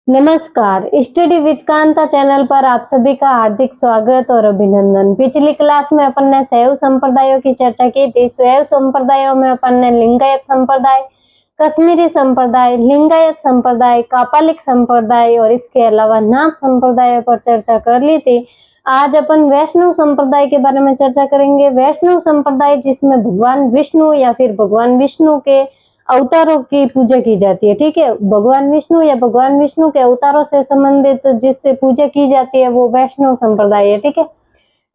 नमस्कार, study with Kanta channel पर आप सभी का हार्दिक स्वागत और अभिनंदन। पिछली क्लास में अपन ने शैव संप्रदायों की चर्चा की थी। शैव संप्रदायों में अपन ने लिंगायत संप्रदाय, कश्मीरी संप्रदाय, लिंगायत संप्रदाय, कापालिक संप्रदाय और इसके अलावा नाथ संप्रदाय पर चर्चा कर ली थी। आज अपन वैष्णव संप्रदाय के बारे में चर्चा करेंगे। वैष्णव संप्रदाय जिसमें भगवान विष्णु या फिर भगवान विष्णु के अवतारों की पूजा की जाती है। ठीक है, भगवान विष्णु या भगवान विष्णु के अवतारों से संबंधित जिससे पूजा की जाती है वो वैष्णव संप्रदाय है। ठीक है,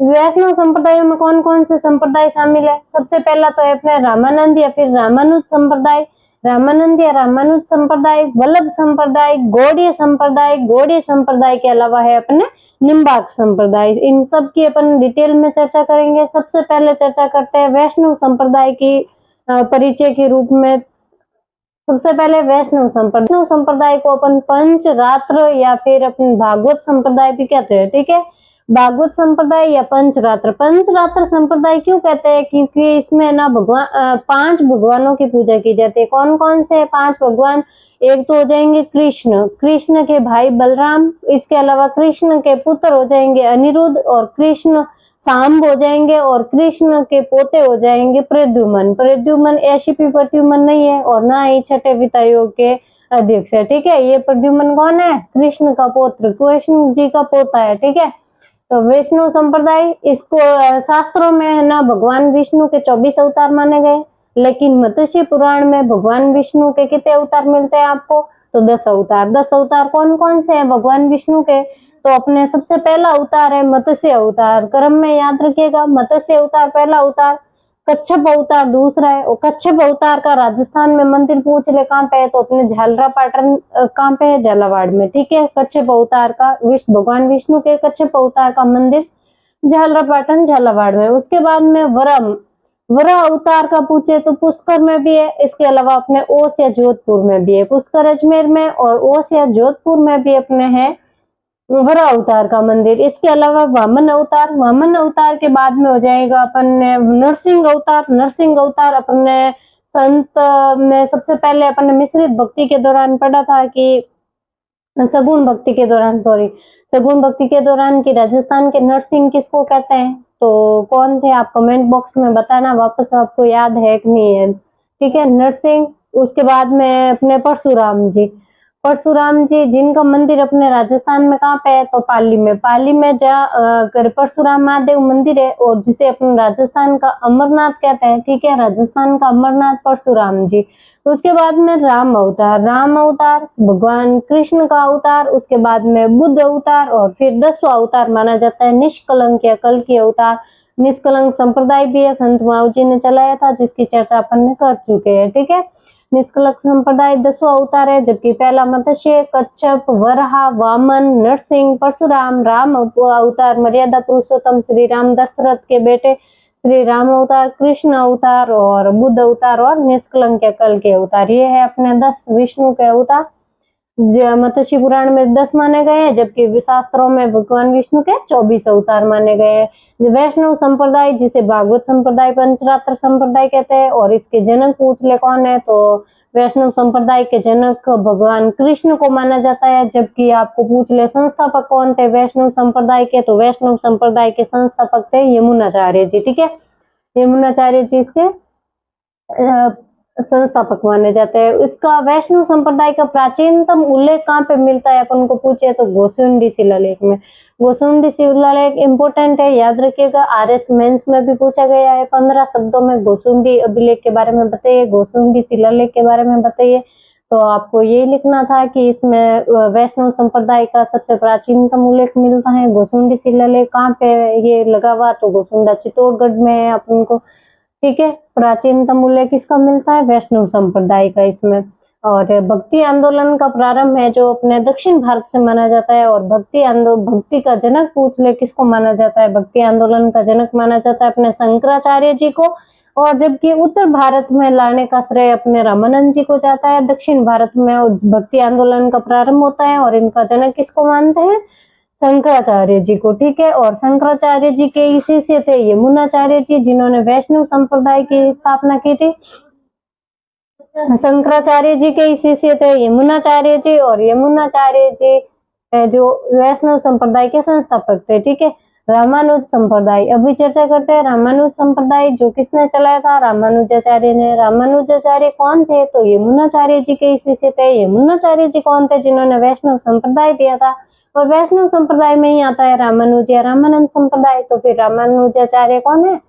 वैष्णव संप्रदायों में कौन कौन से संप्रदाय शामिल है? सबसे पहला तो है अपने रामानंद या फिर रामानुज संप्रदाय, रामानंद या रामानुज संप्रदाय, वल्लभ संप्रदाय, गौड़ीय संप्रदाय के अलावा है अपने निम्बार्क संप्रदाय। इन सब की अपन डिटेल में चर्चा करेंगे। सबसे पहले चर्चा करते हैं वैष्णव संप्रदाय की परिचय के रूप में। सबसे पहले वैष्णव संप्रदाय को अपन पंच रात्र या फिर अपने भागवत संप्रदाय भी कहते हैं। ठीक है, भागवत संप्रदाय या पंचरात्र संप्रदाय क्यों कहते हैं? क्योंकि इसमें ना भगवान 5 भगवानों की पूजा की जाती है। कौन कौन से 5 भगवान? एक तो हो जाएंगे कृष्ण के भाई बलराम, इसके अलावा कृष्ण के पुत्र हो जाएंगे अनिरुद्ध और कृष्ण सांब हो जाएंगे और कृष्ण के पोते हो जाएंगे प्रद्युम्न एसीपी प्रद्युम्न नहीं है और ना ही छठे वित्त योग के अध्यक्ष है। ठीक है, ये प्रद्युम्न कौन है? कृष्ण का पुत्र, कृष्ण जी का पोता है। ठीक है, तो वैष्णव संप्रदाय इसको शास्त्रों में है ना भगवान विष्णु के 24 अवतार माने गए, लेकिन मत्स्य पुराण में भगवान विष्णु के कितने अवतार मिलते हैं आपको? तो 10 अवतार। 10 अवतार कौन कौन से हैं भगवान विष्णु के? तो अपने सबसे पहला अवतार है मत्स्य अवतार। क्रम में याद रखिएगा, मत्स्य अवतार पहला अवतार, कच्छप अवतार दूसरा है। और कच्छप अवतार का राजस्थान में मंदिर पूछ ले कहाँ पे है? तो अपने झालरा पाटन कहाँ पे है? झालावाड़ में। ठीक है, कच्छप अवतार का भगवान विष्णु के कच्छप अवतार का मंदिर झालरा पाटन झालावाड़ में। उसके बाद में वरा अवतार का पूछे तो पुष्कर में भी है। इसके अलावा अपने ओस या जोधपुर में भी है। पुष्कर अजमेर में और ओस या जोधपुर में भी अपने है वरा अवतार का मंदिर। इसके अलावा वामन अवतार के बाद में हो जाएगा अपन नरसिंह अवतार अपने संत में सबसे पहले अपन ने मिश्रित भक्ति के दौरान पढ़ा था कि सगुण भक्ति के दौरान कि राजस्थान के नरसिंह किसको कहते हैं? तो कौन थे आप कमेंट बॉक्स में बताना वापस, आपको याद है कि नहीं है। ठीक है, नरसिंह। उसके बाद में अपने परशुराम जी जिनका मंदिर अपने राजस्थान में कहाँ पे है? तो पाली में जहाँ परशुराम महादेव मंदिर है और जिसे अपन राजस्थान का अमरनाथ कहते हैं। ठीक है, राजस्थान का अमरनाथ परशुराम जी। उसके बाद में राम अवतार भगवान कृष्ण का अवतार। उसके बाद में बुद्ध अवतार और फिर 10वां अवतार माना जाता है निष्कलंक या कल्कि अवतार। निष्कलंक संप्रदाय भी है, संत माऊ जी ने चलाया था, जिसकी चर्चा अपन ने कर चुके हैं। ठीक है, निष्कलंक संप्रदाय 10वां अवतार है, जबकि पहला मत्स्य, कच्छप, वराह, वामन, नरसिंह, परशुराम, राम अवतार, मर्यादा पुरुषोत्तम श्री राम, दशरथ के बेटे श्री राम अवतार, कृष्ण अवतार और बुद्ध अवतार और निष्कलंक या कल के अवतार। ये है अपने 10 विष्णु के अवतार। मत्स्य पुराण में 10 माने गए हैं, जबकि शास्त्रों में भगवान विष्णु के 24 अवतार माने गए हैं। वैष्णव संप्रदाय जिसे भागवत संप्रदाय, पंचरात्र संप्रदाय कहते हैं और इसके जनक पूछ ले कौन है? तो वैष्णव संप्रदाय के जनक भगवान कृष्ण को माना जाता है। जबकि आपको पूछ ले संस्थापक कौन थे वैष्णव संप्रदाय के? तो वैष्णव संप्रदाय के संस्थापक थे यमुनाचार्य जी। ठीक है, यमुनाचार्य जी इसके संस्थापक माने जाते हैं। इसका वैष्णव संप्रदाय का प्राचीनतम उल्लेख कहाँ पे मिलता है अपन को पूछे? तो गोसुंडी शिलालेख में। गोसुंडी शिलालेख इंपोर्टेंट है, याद रखिएगा। आरएस मेंस में भी पूछा गया है। 15 शब्दों में गोसुंडी अभिलेख के बारे में बताइए, गोसुंडी शिलालेख के बारे में बताइए। तो आपको ये लिखना था कि इसमें वैष्णव संप्रदाय का सबसे प्राचीनतम उल्लेख मिलता है गोसुंडी शिलालेख। कहाँ पे ये लगा हुआ? तो गोसुंडा चित्तौड़गढ़ में है अपन को। ठीक है, प्राचीनतम उल्लेख किसका मिलता है? वैष्णव संप्रदाय का इसमें। और भक्ति आंदोलन का प्रारंभ है जो अपने दक्षिण भारत से माना जाता है। और भक्ति का जनक पूछ ले किसको माना जाता है? भक्ति आंदोलन का जनक माना जाता है अपने शंकराचार्य जी को। और जबकि उत्तर भारत में लाने का श्रेय अपने रामानंद जी को जाता है। दक्षिण भारत में भक्ति आंदोलन का प्रारंभ होता है और इनका जनक किसको मानते हैं? शंकराचार्य जी को। ठीक है, और शंकराचार्य जी के ही शिष्य थे यमुनाचार्य जी, जिन्होंने वैष्णव संप्रदाय की स्थापना की थी। शंकराचार्य जी के शिष्य थे यमुनाचार्य जी, और यमुनाचार्य जी जो वैष्णव संप्रदाय के संस्थापक थे। ठीक है, रामानुज संप्रदाय, अभी चर्चा करते हैं रामानुज संप्रदाय, जो किसने चलाया था? रामानुजाचार्य ने। रामानुजाचार्य कौन थे? तो यमुनाचार्य जी के शिष्य थे। यमुनाचार्य जी कौन थे? जिन्होंने वैष्णव संप्रदाय दिया था, और वैष्णव संप्रदाय में ही आता है रामानुज या रामानंद संप्रदाय। तो फिर रामानुजाचार्य कौन है?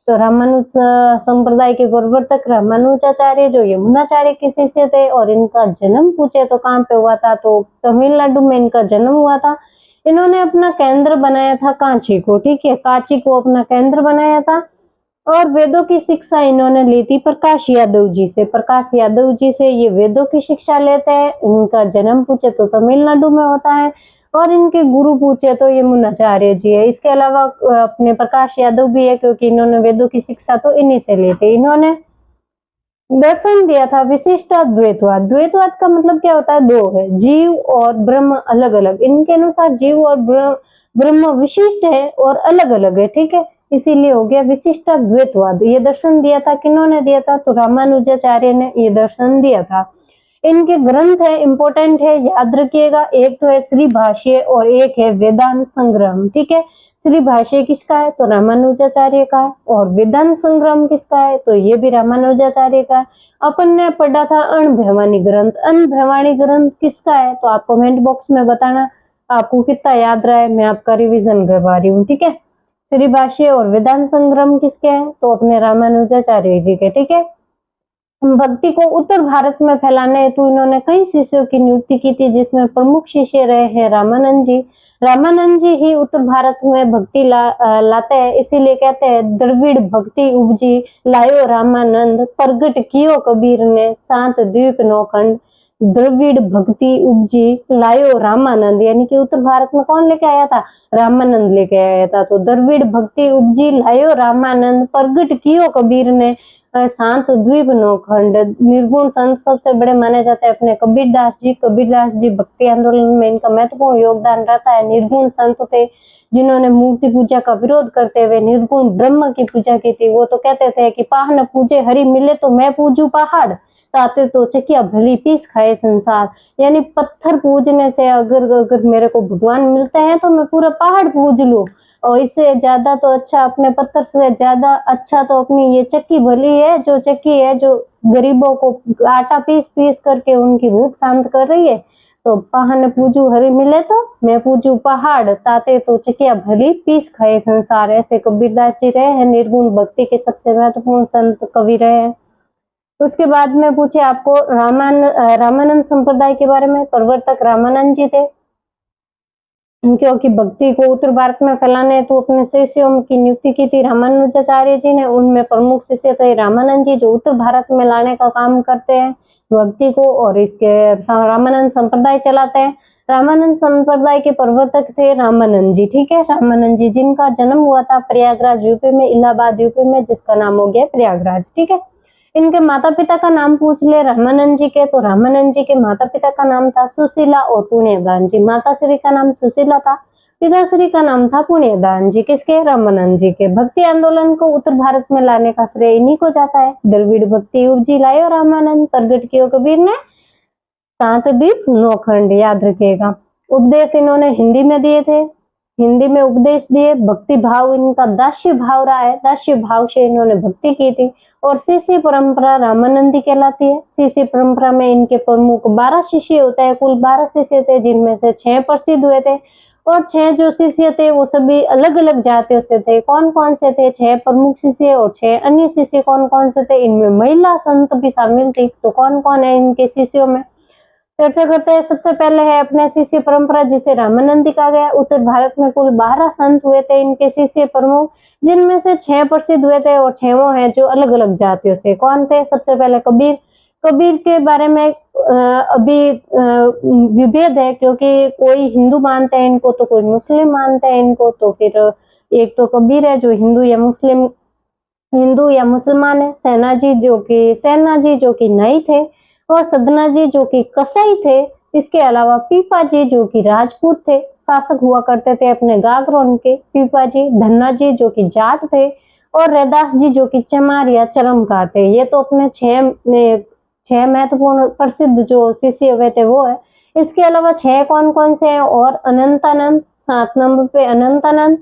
तो रामानुज संप्रदाय के प्रवर्तक रामानुजाचार्य जो यमुनाचार्य के शिष्य थे, और इनका जन्म पूछे तो कहाँ पे हुआ था? तो तमिलनाडु में इनका जन्म हुआ था। इन्होंने अपना केंद्र बनाया था कांची को। ठीक है, कांची को अपना केंद्र बनाया था, और वेदों की शिक्षा इन्होंने ली थी प्रकाश यादव जी से। प्रकाश यादव जी से ये वेदों की शिक्षा लेते हैं। इनका जन्म पूछे तो तमिलनाडु में होता है, और इनके गुरु पूछे तो यमुनाचार्य जी है। इसके अलावा अपने प्रकाश यादव भी है, क्योंकि इन्होंने वेदों की शिक्षा तो इन्हीं से ली थी। इन्होंने दर्शन दिया था विशिष्टाद्वैतवाद। द्वैतवाद का मतलब क्या होता है? दो है, जीव और ब्रह्म अलग अलग। इनके अनुसार जीव और ब्रह्म विशिष्ट है और अलग अलग है। ठीक है, इसीलिए हो गया विशिष्टाद्वैतवाद। ये दर्शन दिया था, किन्होंने दिया था? तो रामानुजाचार्य ने ये दर्शन दिया था। इनके ग्रंथ है, इंपॉर्टेंट है, याद रखिएगा। एक तो है श्री भाष्य और एक है वेदांत संग्रह। ठीक है, श्री भाष्य किसका है? तो रामानुजाचार्य का है। और वेदांत संग्रह किसका है? तो ये भी रामानुजाचार्य का है। अपन ने पढ़ा था अनुभवानी ग्रंथ। अनुभवानी ग्रंथ किसका है? तो आप कमेंट बॉक्स में बताना आपको कितना याद रहा है, मैं आपका रिविजन करवा रही हूँ। ठीक है, श्री भाष्य और वेदांत संग्रह किसके हैं? तो अपने रामानुजाचार्य जी के। ठीक है, भक्ति को उत्तर भारत में फैलाने हेतु इन्होंने कई शिष्यों की नियुक्ति की थी, जिसमें प्रमुख शिष्य रहे हैं रामानंद जी। रामानंद जी ही उत्तर भारत में भक्ति लाते हैं, इसीलिए कहते हैं द्रविड़ भक्ति उपजी, लायो रामानंद, प्रगट कियो कबीर ने, सात द्वीप नौखंड, द्रविड़ भक्ति उपजी, लायो रामानंद। यानी कि उत्तर भारत में कौन लेके आया था? रामानंद लेके आया था। तो द्रविड़ भक्ति उपजी, लायो रामानंद, प्रगट कियो कबीर ने, शांत द्वीप नौखंड। निर्गुण संत सबसे बड़े माने जाते हैं अपने कबीरदास जी। कबीरदास जी भक्ति आंदोलन में इनका महत्वपूर्ण योगदान रहता है। निर्गुण संत थे, जिन्होंने मूर्ति पूजा का विरोध करते हुए निर्गुण ब्रह्म की पूजा की थी। वो तो कहते थे कि पाहन पूजे हरि, मिले तो मैं पूजू पहाड़, ताते तो चकिया भली पीस खाए संसार। यानी पत्थर पूजने से अगर मेरे को भगवान मिलते हैं तो मैं पूरा पहाड़ पूज लूं, और इससे ज्यादा तो अच्छा, अपने पत्थर से ज्यादा अच्छा तो अपनी ये चक्की भली है, जो चक्की है जो गरीबों को आटा पीस पीस करके उनकी भूख शांत कर रही है। तो पाहन पूजू हरि, मिले तो मैं पूजू पहाड़, ताते तो चकिया भली पीस खाए संसार। ऐसे कबीरदास जी रहे हैं, निर्गुण भक्ति के सबसे महत्वपूर्ण संत कवि रहे हैं। उसके बाद में पूछे आपको रामानंद संप्रदाय के बारे में। प्रवर्तक रामानंद जी थे, क्योंकि भक्ति को उत्तर भारत में फैलाने तो अपने शिष्यों की नियुक्ति की थी रामानुजाचार्य जी ने। उनमें प्रमुख शिष्य थे रामानंद जी, जो उत्तर भारत में लाने का काम करते हैं भक्ति को, और इसके रामानंद संप्रदाय चलाते हैं। रामानंद संप्रदाय के प्रवर्तक थे रामानंद जी। ठीक है, रामानंद जी जिनका जन्म हुआ था प्रयागराज यूपी में, इलाहाबाद यूपी में, जिसका नाम हो गया प्रयागराज। ठीक है, इनके माता पिता का नाम पूछ ले रामानंद जी के, तो रामानंद जी के माता पिता का नाम था सुशीला और पुण्यदान जी। माता श्री का नाम सुशीला था, पिताश्री का नाम था पुण्यदान जी। किसके? रामानंद जी के। भक्ति आंदोलन को उत्तर भारत में लाने का श्रेय इन्हीं को जाता है। द्रविड़ भक्ति उपजी, लायो रामानंद, प्रगट कियो कबीर ने, सात द्वीप नौखंड। याद रखिएगा। उपदेश इन्होंने हिंदी में दिए थे, हिंदी में उपदेश दिए। भक्ति भाव इनका दास्य भाव रहा है, दास्य भाव से इन्होंने भक्ति की थी। और शिष्य परंपरा रामानंदी कहलाती है। शिष्य परंपरा में इनके प्रमुख 12 शिष्य होते हैं। कुल 12 शिष्य थे, जिनमें से 6 प्रसिद्ध हुए थे, और 6 जो शिष्य थे वो सभी अलग अलग जातियों से थे। कौन कौन से थे? 6 प्रमुख शिष्य और 6 अन्य शिष्य कौन कौन से थे? इनमें महिला संत भी शामिल थी। तो कौन कौन है इनके शिष्यों में? चर्चा करते हैं। सबसे पहले है अपने शिष्य परंपरा, जिसे रामानंदी कहा गया। उत्तर भारत में कुल 12 संत हुए थे इनके शिष्य प्रमुख, जिनमें से 6 प्रसिद्ध हुए थे और 6 हैं जो अलग अलग जातियों से। कौन थे? सबसे पहले कबीर। कबीर के बारे में अभी विभेद है, क्योंकि कोई हिंदू मानते हैं इनको तो कोई मुस्लिम मानते हैं इनको। तो फिर एक तो कबीर है जो हिंदू या मुसलमान है। सेना जी जो कि नाई थे, और सदना जी जो कि कसाई थे। इसके अलावा पीपा जी जो कि राजपूत थे, शासक हुआ करते थे अपने गागरोन के। पीपा जी, धन्ना जी जो कि जाट थे, और रैदास जी जो कि चमार या चरमकार थे। ये तो अपने 6 महत्वपूर्ण प्रसिद्ध जो शिष्य हुए थे वो है। इसके अलावा 6 कौन कौन से हैं? और अनंतानंद, 7 नंबर पे अनंतानंद,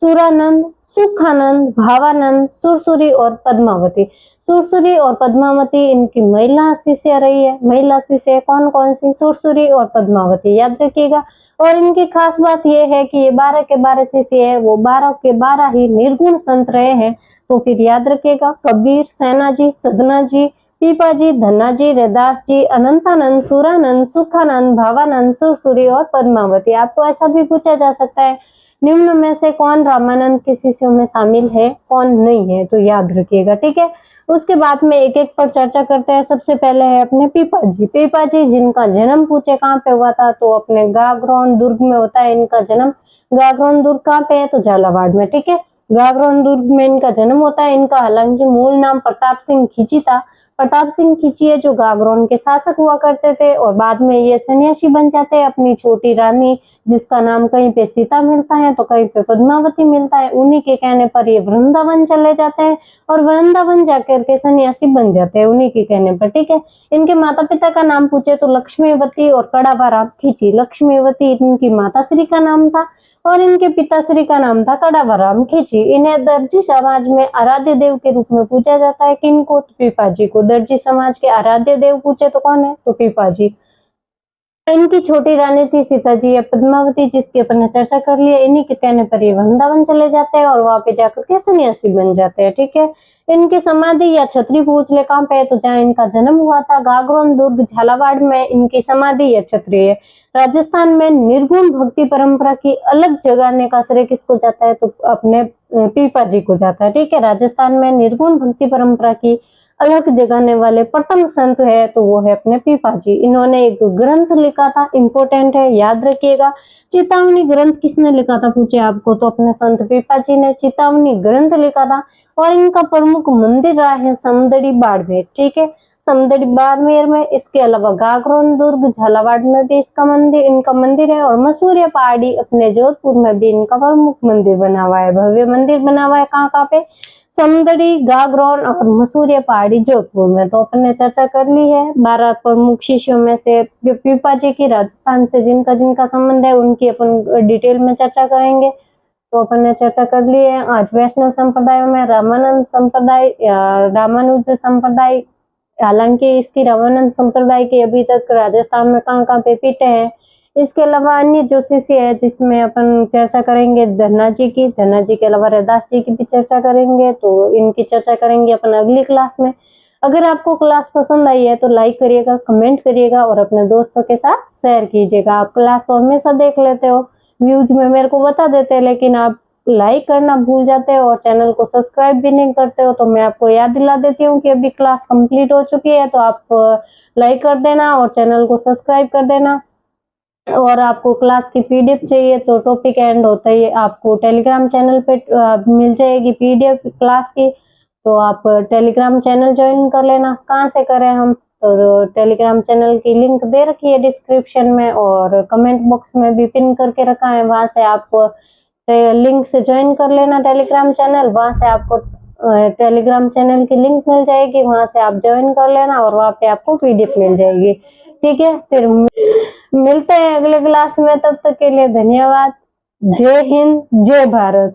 सुरानंद, सुखानंद, भावानंद, सुरसुरी और पद्मावती। सुरसुरी और पद्मावती इनकी महिला शिष्य रही है। महिला शिष्य कौन कौन सी? सुरसुरी और पद्मावती, याद रखिएगा। और इनकी खास बात यह है कि ये 12 के 12 शिष्य है वो 12 के 12 ही निर्गुण संत रहे हैं। तो फिर याद रखिएगा, कबीर, सेनाजी, सदनाजी, पीपाजी, धन्नाजी, रैदास जी, अनंतानंद, सुरानंद, सुखानंद, भावानंद, सुरसुरी और पद्मावती। आपको ऐसा भी पूछा जा सकता है, निम्न में से कौन रामानंद के शिष्यों में शामिल है, कौन नहीं है? तो याद रखिएगा, ठीक है। उसके बाद में एक एक पर चर्चा करते हैं। सबसे पहले है अपने पीपाजी। पीपाजी जिनका जन्म पूछे कहाँ पे हुआ था, तो अपने गागरोन दुर्ग में होता है इनका जन्म। गागरोन दुर्ग कहाँ पे है? तो झालावाड़ में, ठीक है। गागरोन दुर्ग में इनका जन्म होता है। इनका हालांकि मूल नाम प्रताप सिंह खींची था। प्रताप सिंह खींची है जो गागरोन के शासक हुआ करते थे और बाद में ये सन्यासी बन जाते हैं। अपनी छोटी रानी जिसका नाम कहीं पे सीता मिलता है तो कहीं पे पद्मावती मिलता है, उन्हीं के कहने पर ये वृंदावन चले जाते हैं और वृंदावन जाकर के सन्यासी बन जाते हैं उन्हीं के कहने पर, ठीक है। इनके माता पिता का नाम पूछे तो लक्ष्मीवती और कड़ावाराम खींची। लक्ष्मीवती इनकी माताश्री का नाम था और इनके पिताश्री का नाम था कड़ावाराम खींची। इन्हें दर्जी समाज में आराध्य देव के रूप में पूजा जाता है। किनको? तो पीपाजी को। दर्जी समाज के आराध्य देव पूछे तो कौन है? तो पीपाजी। इनकी छोटी रानी थी सीताजी या पद्मावती जिसकी अपन ने चर्चा कर ली है। इन्हीं के कहने पर ये वृंदावन चले जाते हैं और वहां पे जाकर के सन्यासी बन जाते हैं, ठीक है। इनकी समाधि या छतरी पूछ ले कहाँ पे है, तो जहाँ इनका जन्म हुआ था गागरोन दुर्ग झालावाड़ में इनकी समाधि या छतरी है। राजस्थान में निर्गुण भक्ति परंपरा की अलग जगाने का श्रेय किसको जाता है, तो अपने पीपाजी को जाता है, ठीक है। राजस्थान में निर्गुण भक्ति परंपरा की अलग जगाने वाले प्रथम संत है तो वो है अपने पीपाजी। इन्होंने एक ग्रंथ लिखा था, इंपोर्टेंट है, याद रखिएगा। चेतावनी ग्रंथ किसने लिखा था पूछे आपको, तो अपने संत पीपाजी ने चेतावनी ग्रंथ लिखा था। और इनका प्रमुख मंदिर रहा है समदड़ी बाड़मेर, ठीक है, समदड़ी बाड़मेर में। इसके अलावा गागरोन दुर्ग झालावाड़ में भी इनका मंदिर है और मसूरिया पहाड़ी अपने जोधपुर में भी इनका प्रमुख मंदिर बना हुआ है, भव्य मंदिर बना हुआ है। कहाँ कहाँ पे? समदड़ी, गागरोन और मसूरिया पहाड़ी जोधपुर में। तो अपन ने चर्चा कर ली है 12 प्रमुख शिष्यों में से पीपाजी की राजस्थान से जिनका जिनका संबंध है उनकी अपन डिटेल में चर्चा करेंगे। तो अपन ने चर्चा कर ली है। आज वैष्णव संप्रदायों में रामानंद संप्रदाय, रामानुज संप्रदाय, हालांकि इसकी रामानंद संप्रदाय की अभी तक राजस्थान में कहाँ कहाँ पे पीठे हैं। इसके अलावा अन्य जो शिष्य है जिसमें अपन चर्चा करेंगे धन्नाजी की, धन्नाजी के अलावा रैदास जी की भी चर्चा करेंगे। तो इनकी चर्चा करेंगे अपन अगली क्लास में। अगर आपको क्लास पसंद आई है तो लाइक करिएगा, कमेंट करिएगा और अपने दोस्तों के साथ शेयर कीजिएगा। आप क्लास तो हमेशा देख लेते हो, व्यूज में मेरे को बता देते हैं, लेकिन आप लाइक करना भूल जाते हो और चैनल को सब्सक्राइब भी नहीं करते हो। तो मैं आपको याद दिला देती हूँ कि अभी क्लास कंप्लीट हो चुकी है, तो आप लाइक कर देना और चैनल को सब्सक्राइब कर देना। और आपको क्लास की पीडीएफ चाहिए तो टॉपिक एंड होता ही आपको टेलीग्राम चैनल पे मिल जाएगी पीडीएफ क्लास की। तो आप टेलीग्राम चैनल ज्वाइन कर लेना। कहाँ से करें हम, तो टेलीग्राम चैनल की लिंक दे रखी है डिस्क्रिप्शन में और कमेंट बॉक्स में भी पिन करके रखा है, वहां से आप लिंक से ज्वाइन कर लेना टेलीग्राम चैनल। वहां से आपको टेलीग्राम चैनल की लिंक मिल जाएगी, वहां से आप ज्वाइन कर लेना और वहां पे आपको पीडीएफ मिल जाएगी, ठीक है। फिर मिलते हैं अगले क्लास में, तब तक के लिए धन्यवाद। जय हिंद, जय भारत।